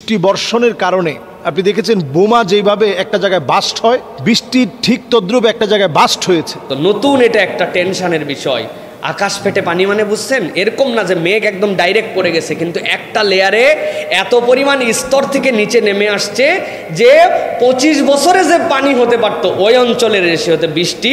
বৃষ্টি বর্ষণের কারণে আপনি দেখেছেন বোমা যেভাবে একটা জায়গায় বাস্ট হয়, বৃষ্টির ঠিক তদ্রুপ একটা জায়গায় বাস্ট হয়েছে। তো নতুন এটা একটা টেনশনের বিষয়। আকাশ ফেটে পানি মানে বুঝছেন, এরকম না যে মেঘ একদম ডাইরেক্ট পড়ে গেছে, কিন্তু একটা লেয়ারে এত পরিমাণ স্তর থেকে নিচে নেমে আসছে যে 25 বছরে যে পানি হতে পারত ওই অঞ্চলের রেশি হতে বৃষ্টি,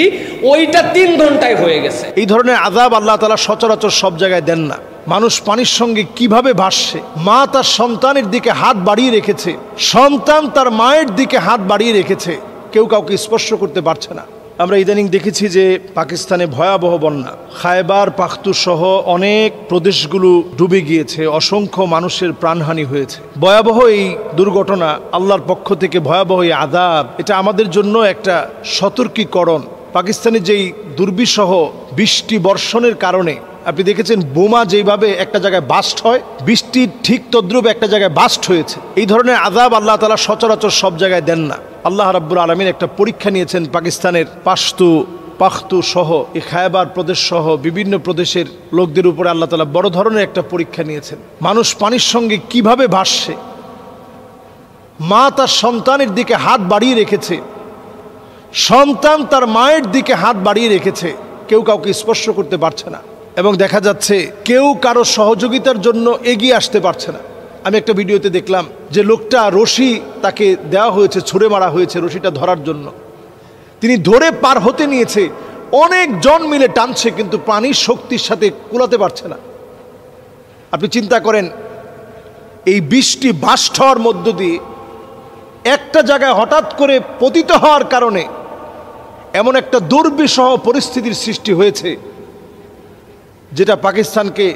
ওইটা 3 ঘন্টায় হয়ে গেছে। এই ধরনের আযাব আল্লাহ তাআলা সচরাচর সব জায়গায় দেন না। মানুষ পানির সঙ্গে কিভাবে ভাসছে, মা তার সন্তানের দিকে হাত বাড়িয়ে রেখেছে, সন্তান তার মায়ের দিকে হাত বাড়িয়ে রেখেছে, কেউ কাউকে স্পর্শ করতে পারছে না। আমরা ইদানিং দেখেছি যে পাকিস্তানে ভয়াবহ বন্যা, খায়বার পাখতুনখোয়া সহ অনেক প্রদেশগুলো ডুবে গিয়েছে, অসংখ্য মানুষের প্রাণহানি হয়েছে। ভয়াবহ এই দুর্ঘটনা, আল্লাহর পক্ষ থেকে ভয়াবহ এই আযাব, এটা আমাদের জন্য একটা সতর্কীকরণ। পাকিস্তানে যেই দুর্বিষহ বৃষ্টি বর্ষণের কারণে আপনি দেখেছেন বোমা যেভাবে একটা জায়গায় বাস্ট হয়, বৃষ্টির ঠিক তদ্রুপ একটা জায়গায় বাস্ট হয়েছে। এই ধরনের আযাব আল্লাহ তাআলা সচরাচর সব জায়গায় দেন না। আল্লাহ রাব্বুল আলামিন একটা পরীক্ষা নিয়েছেন পাকিস্তানের পাখতুন সহ এই খায়বার প্রদেশ সহ বিভিন্ন প্রদেশের লোকদের উপরে। আল্লাহ তাআলা বড় ধরনের একটা পরীক্ষা নিয়েছেন। মানুষ পানির সঙ্গে কিভাবে ভাসছে, মা তার সন্তানের দিকে হাত বাড়িয়ে রেখেছে, সন্তান তার মায়ের দিকে হাত বাড়িয়ে রেখেছে, কেউ কাউকে স্পর্শ করতে পারছে না। এবং দেখা যাচ্ছে কেউ কারো সহযোগিতার জন্য এগিয়ে আসতে পারছে না। আমি একটা ভিডিওতে দেখলাম যে লোকটা রশি তাকে দেওয়া হয়েছে, ছুঁড়ে মারা হয়েছে রশিটা ধরার জন্য, তিনি ধরে পার হতে নিয়েছে, অনেক জন মিলে টানছে, কিন্তু পানির শক্তির সাথে কুলাতে পারছে না। আপনি চিন্তা করেন এই বৃষ্টি বাস্ট হওয়ার মধ্য দিয়ে একটা জায়গায় হঠাৎ করে পতিত হওয়ার কারণে এমন একটা দুর্বিষহ পরিস্থিতির সৃষ্টি হয়েছে যেটা পাকিস্তানকে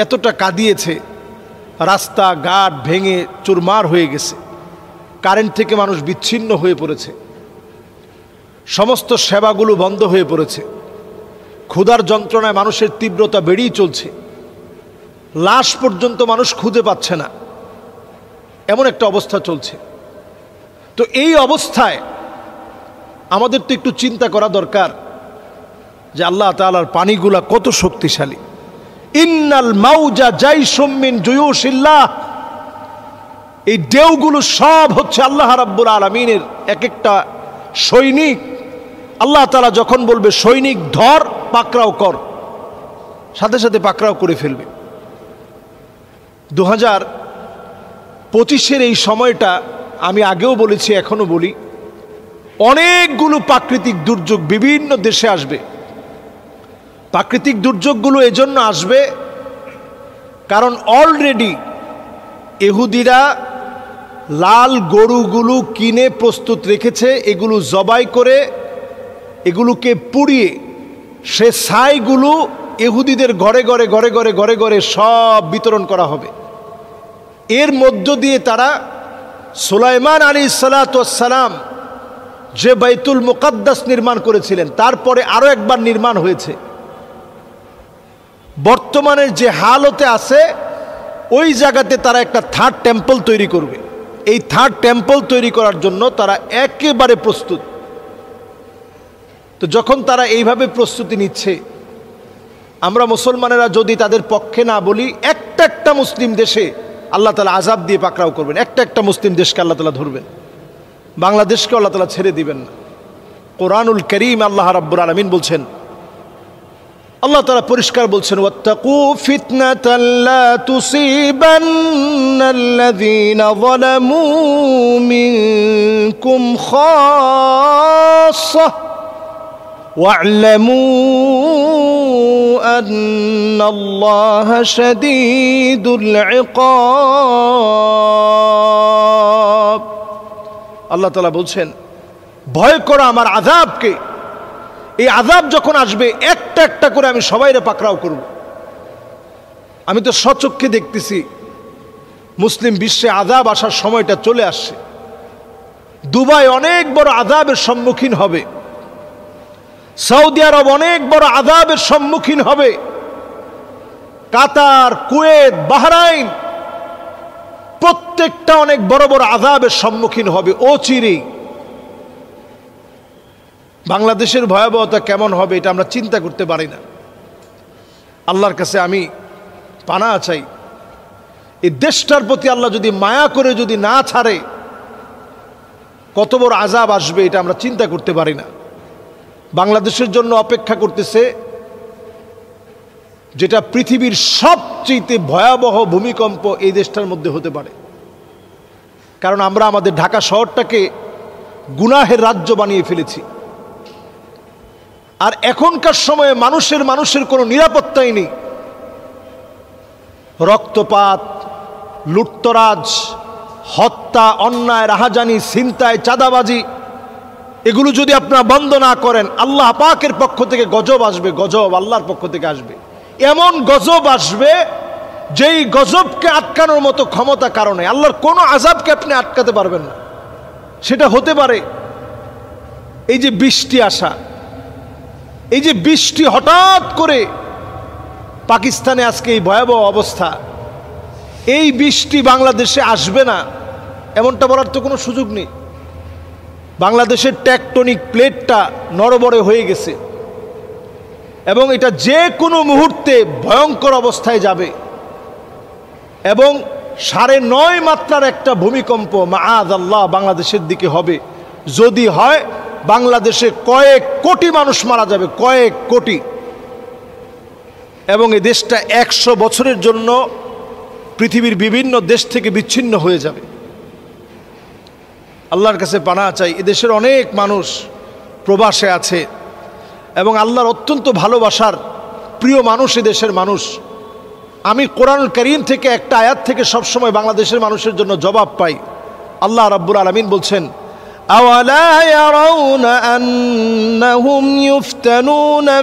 এতটা কাঁদিয়েছে। রাস্তাঘাট ভেঙে চুরমার হয়ে গেছে, কারেন্ট থেকে মানুষ বিচ্ছিন্ন হয়ে পড়েছে, সমস্ত সেবাগুলো বন্ধ হয়ে পড়েছে, ক্ষুধার যন্ত্রণায় মানুষের তীব্রতা বেড়েই চলছে, লাশ পর্যন্ত মানুষ খুঁজে পাচ্ছে না, এমন একটা অবস্থা চলছে। তো এই অবস্থায় আমাদের তো একটু চিন্তা করা দরকার যে আল্লাহ তাআলার পানিগুলা কত শক্তিশালী। ইন্নাল মাউজা জাইশুম মিন জুয়ুশিল্লাহ, এই ঢেউগুলো সব হচ্ছে আল্লাহ রাব্বুল আলামিনের এক একটা সৈনিক। আল্লাহ তাআলা যখন বলবে সৈনিক ধর, পাকড়াও কর, সাথে সাথে পাকড়াও করে ফেলবে। 2025-এর এই সময়টা আমি আগেও বলেছি, এখনো বলি, অনেকগুলো প্রাকৃতিক দুর্যোগ বিভিন্ন দেশে আসবে। প্রাকৃতিক দুর্যোগগুলো এজন্য আসবে কারণ অলরেডি ইহুদিরা লাল গরুগুলো কিনে প্রস্তুত রেখেছে, এগুলো জবাই করে এগুলোকে পুড়িয়ে সে ছাইগুলো ইহুদিদের ঘরে ঘরে ঘরে ঘরে ঘরে ঘরে সব বিতরণ করা হবে। এর মধ্য দিয়ে তারা সুলাইমান আলাইহিস সালাতু ওয়াস সালাম যে বাইতুল মুকাদ্দাস নির্মাণ করেছিলেন, তারপরে আরো একবার নির্মাণ হয়েছে, বর্তমানের যে হালতে আছে ওই জায়গাতে তারা একটা থার্ড টেম্পল তৈরি করবে। এই থার্ড টেম্পল তৈরি করার জন্য তারা একেবারে প্রস্তুত। তো যখন তারা এইভাবে প্রস্তুতি নিচ্ছে, আমরা মুসলমানেরা যদি তাদের পক্ষে না বলি, একটা একটা মুসলিম দেশে আল্লাহ তাআলা আযাব দিয়ে পাকড়াও করবেন, একটা একটা মুসলিম দেশকে আল্লাহ তাআলা ধরবেন, বাংলাদেশকে আল্লাহ তাআলা ছেড়ে দিবেন না। কোরআনুল কারীম আল্লাহ রাব্বুল আলামিন বলছেন, আল্লাহ তাআলা পরিষ্কার বলছেন, ওয়াত্তাকু ফিতনাতাল লা তুসিবান্নাল্লাযীনা যালামু মিনকুম খাসসাহ ওয়া'লামু আন্নাল্লাহা শাদীদুল ইকাব। আল্লাহ তাআলা বলছেন, ভয় করো আমার আযাবকে। এই আযাব যখন আসবে একটা একটা করে আমি সবাইরে পাকড়াও করব। আমি তো স্বচক্ষে দেখতেছি মুসলিম বিশ্বে আযাব আসার সময়টা চলে আসছে। দুবাই অনেক বড় আযাবের সম্মুখীন হবে, সৌদি আরব অনেক বড় আযাবের সম্মুখীন হবে, কাতার, কুয়েত, বাহরাইন প্রত্যেকটা অনেক বড় বড় আযাবের সম্মুখীন হবে অচিরেই। বাংলাদেশের ভয়াবহতা কেমন হবে এটা আমরা চিন্তা করতে পারি না। আল্লাহর কাছে আমি পানাহ চাই এই দেশটার প্রতি আল্লাহ যদি মায়া করে যদি না ছাড়ে, কত বড় আযাব আসবে এটা আমরা চিন্তা করতে পারি না। বাংলাদেশের জন্য অপেক্ষা করতেছে যেটা পৃথিবীর সবচেয়ে ভয়াবহ ভূমিকম্প এই দেশটার মধ্যে হতে পারে। কারণ আমরা আমাদের ঢাকা শহরটাকে গুনাহের রাজ্য বানিয়ে ফেলেছি। আর এখনকার সময়ে মানুষের কোনো নিরাপত্তাই নেই। রক্তপাত, লুটতরাজ, হত্যা, অন্যায়, রাহাজানি, ছিনতাই, চাঁদাবাজি, এগুলো যদি আপনারা বন্ধ না করেন, আল্লাহ পাকের পক্ষ থেকে গজব আসবে। গজব আল্লাহর পক্ষ থেকে আসবে। এমন গজব আসবে যেই গজবকে আটকানোর মতো ক্ষমতা কারণে আল্লাহর কোনো আযাবকে আপনি আটকাতে পারবেন না। সেটা হতে পারে এই যে বৃষ্টি আসা, এই যে বৃষ্টি হঠাৎ করে পাকিস্তানে আজকে এই ভয়াবহ অবস্থা, এই বৃষ্টি বাংলাদেশে আসবে না এমনটা বলার তো কোনো সুযোগ নেই। বাংলাদেশের টেকটনিক প্লেটটা নড়বড়ে হয়ে গেছে এবং এটা যে কোনো মুহূর্তে ভয়ঙ্কর অবস্থায় যাবে এবং 9.5 মাত্রার একটা ভূমিকম্প মাআযাল্লাহ বাংলাদেশের দিকে হবে। যদি হয়, বাংলাদেশে কয়েক কোটি মানুষ মারা যাবে, কয়েক কোটি, এবং এই দেশটা 100 বছরের জন্য পৃথিবীর বিভিন্ন দেশ থেকে বিচ্ছিন্ন হয়ে যাবে। আল্লাহর কাছে পানাহ চাই। এদেশের অনেক মানুষ প্রবাসে আছে এবং আল্লাহর অত্যন্ত ভালোবাসার প্রিয় মানুষ এদেশের মানুষ। আমি কোরআনুল কারীম থেকে একটা আয়াত থেকে সবসময় বাংলাদেশের মানুষের জন্য জবাব পাই। আল্লাহ রাব্বুল আলামিন বলছেন, আওয়ালা ইয়ারাউনা আন্নাহুম ইফতানুনা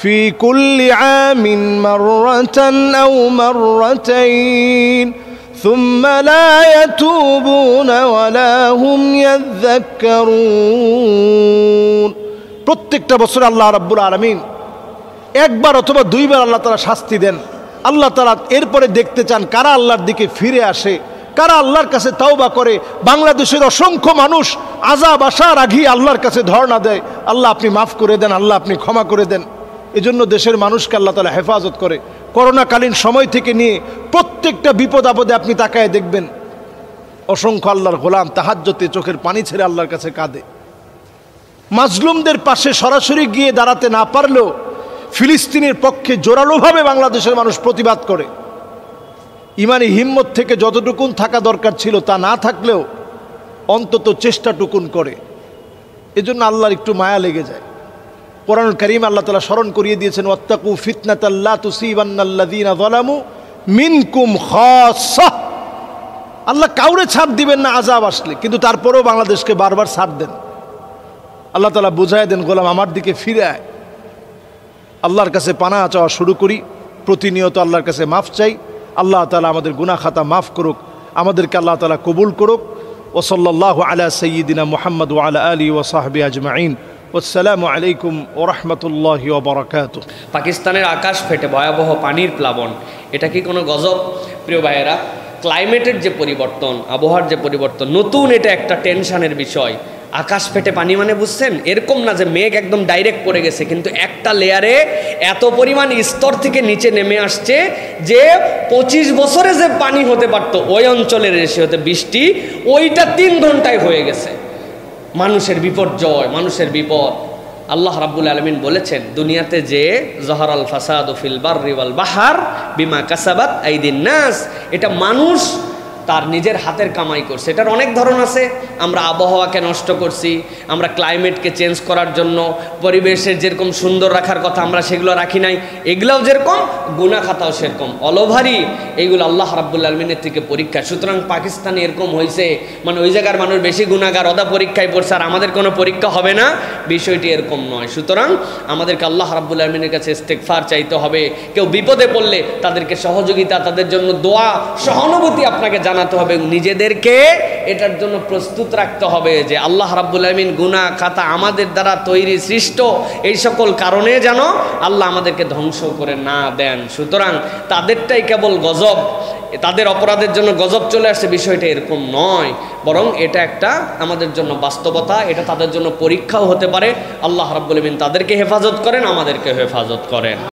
ফি কুল্লি আমিন মাররাতান আও মাররাতাইন সুম্মা লা ইয়াতুবুনা ওয়ালা হুম ইয়াযাক্কারুন। প্রত্যেকটা বছর আল্লাহ রাব্বুল আলামিন একবার অথবা 2 বার আল্লাহ তাআলা শাস্তি দেন। আল্লাহ তাআলা এরপরে দেখতে চান কারা আল্লাহর দিকে ফিরে আসে, কারা আল্লাহর কাছে তাওবা করে। বাংলাদেশের অসংখ্য মানুষ আযাব আসার আগেই আল্লাহর কাছে ধর্ণা দেয়, আল্লাহ আপনি মাফ করে দেন, আল্লাহ আপনি ক্ষমা করে দেন। এজন্য দেশের মানুষকে আল্লাহ তাআলা হেফাজত করে। করোনাকালীন সময় থেকে নিয়ে প্রত্যেকটা বিপদ আপদে আপনি তাকায় দেখবেন অসংখ্য আল্লাহর গোলাম তাহাজ্জুদে চোখের পানি ছেড়ে আল্লাহর কাছে কাঁদে। মাজলুমদের পাশে সরাসরি গিয়ে দাঁড়াতে না পারলেও ফিলিস্তিনের পক্ষে জোরালোভাবে বাংলাদেশের মানুষ প্রতিবাদ করে। ইমানি হিম্মত থেকে যতটুকুন থাকা দরকার ছিল তা না থাকলেও অন্তত চেষ্টাটুকুন করে। এজন্য আল্লাহর একটু মায়া লেগে যায়। কোরআনুল কারীম আল্লাহ তাআলা স্মরণ করিয়ে দিয়েছেন, ওয়াত্তাকু ফিতনাতাল লা তুসিবান্নাল্লাযীনা যালামু মিনকুম খাসসাহ। আল্লাহ কাউরে ছাড় দিবেন না আযাব আসলে, কিন্তু তারপরেও বাংলাদেশকে বারবার ছাড় দেন। আল্লাহ তাআলা বুঝায় দেন, গোলাম আমার দিকে ফিরে আয়। আল্লাহর কাছে পানাহ চাওয়া শুরু করি, প্রতিনিয়ত আল্লাহর কাছে মাফ চাই। আল্লাহ তাআলা আমাদের গুনাহ খাতা মাফ করুক, আমাদেরকে আল্লাহ তাআলা কবুল করুক। ওয়া সাল্লাল্লাহু আলা সাইয়্যিদিনা মুহাম্মদ ওয়া আলা আলিহি ওয়া সাহবিহি আজমাইন। আসসালামু আলাইকুম ওয়া রাহমাতুল্লাহি ওয়া বারাকাতুহু। পাকিস্তানের আকাশ ফেটে ভয়াবহ পানির প্লাবন, এটা কি কোনো গজব? প্রিয় ভাইয়েরা, ক্লাইমেটের যে পরিবর্তন, আবহাওয়ার যে পরিবর্তন, নতুন এটা একটা টেনশনের বিষয়। আকাশ ফেটে পানি মানে বুঝছেন, এরকম না যে মেঘ একদম ডাইরেক্ট পড়ে গেছে, কিন্তু একটা লেয়ারে এত পরিমাণ স্তর থেকে নিচে নেমে আসছে যে 25 বছরে যে পানি হতে পারত ওই অঞ্চলের এসে হতে বৃষ্টি, ওইটা 3 ঘন্টায় হয়ে গেছে। মানুষের বিপর্যয়, মানুষের বিপদ। আল্লাহ রাব্বুল আলামিন বলেছেন, দুনিয়াতে যে জহরাল ফাসাদু ফিল বাররি ওয়াল বাহর বিমা কাসাবাত আইদিন নাস, এটা মানুষ তার নিজের হাতের কামাই করছে। এটার অনেক ধরন আছে। আমরা আবহাওয়াকে নষ্ট করছি, আমরা ক্লাইমেটকে চেঞ্জ করার জন্য পরিবেশের যেরকম সুন্দর রাখার কথা আমরা সেগুলো রাখি নাই, এগুলোও যেরকম গুনাহ খাতাও সেরকম। অল ওভারই এইগুলো আল্লাহ রাব্বুল আলামিনের থেকে পরীক্ষা। সুতরাং পাকিস্তানে এরকম হয়েছে মানে ওই জায়গার মানুষ বেশি গুনাহগার, ওদা পরীক্ষায় পড়ছে আর আমাদের কোনো পরীক্ষা হবে না, বিষয়টি এরকম নয়। সুতরাং আমাদেরকে আল্লাহ রাব্বুল আলামিনের কাছে ইস্তেগফার চাইতে হবে। কেউ বিপদে পড়লে তাদেরকে সহযোগিতা, তাদের জন্য দোয়া, সহানুভূতি আপনাকে জানাতে হবে। নিজেদেরকে এটার জন্য প্রস্তুত রাখতে হবে যে আল্লাহ রাব্বুল আলামিন গুনাহ খাতা আমাদের দ্বারা তৈরি সৃষ্ট এই সকল কারণে যেন আল্লাহ আমাদেরকে ধ্বংস করে না দেন। সুতরাং তাদেরটাই কেবল গজব, তাদের অপরাধের জন্য গজব চলে আসছে, বিষয়টা এরকম নয়, বরং এটা একটা আমাদের জন্য বাস্তবতা, এটা তাদের জন্য পরীক্ষাও হতে পারে। আল্লাহ রাব্বুল আলামিন তাদেরকে হেফাজত করেন, আমাদেরকে হেফাজত করেন।